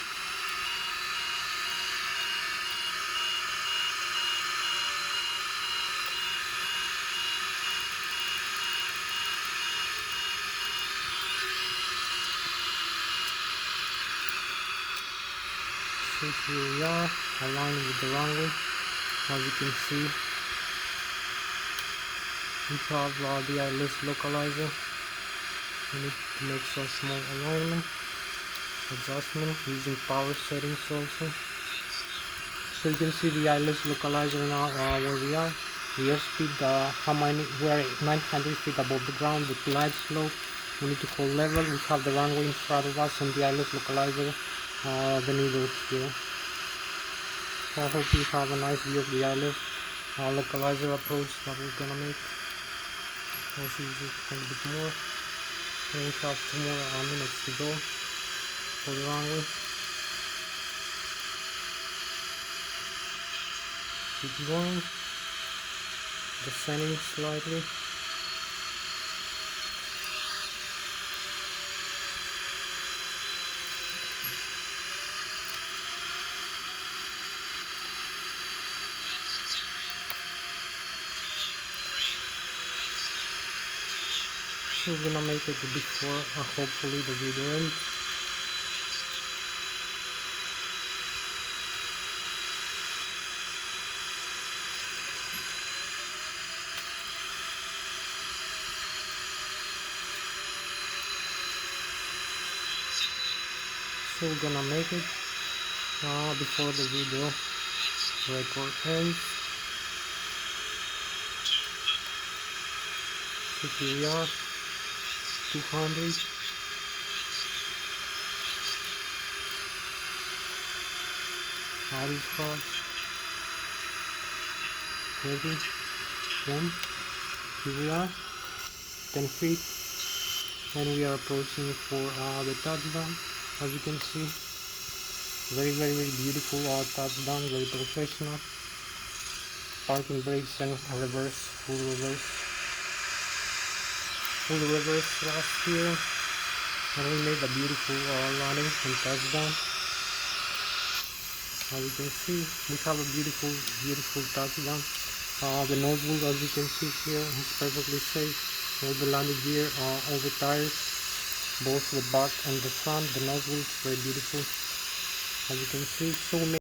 So here we are, aligned with the runway. As you can see, we have the Lszh localizer. We need to make some small alignment, adjustment using power settings also. So you can see the Lszh localizer now where we are. The airspeed, we are 900 feet above the ground, the glide slope. We need to hold level. We have the runway in front of us and the Lszh localizer. The needles here. So I hope you have a nice view of the Lszh localizer approach that we're gonna make. Let's use it a little bit more. And we have 2 more minutes to go for the runway. Keep going, descending slightly. So we're gonna make it before hopefully the video ends. So we're gonna make it before the video record ends. So here we are, 200. Alpha 30, 1. Here we are, 10 feet, and we are approaching for the touchdown. As you can see, very beautiful touchdown, very professional. Parking brakes and reverse, full reverse last here, and we made a beautiful landing and touchdown. As you can see, we have a beautiful touchdown. The nose wheel, as you can see here, is perfectly safe. All the landing gear, all the tires, both the back and the front, the nose wheel is very beautiful. As you can see, so many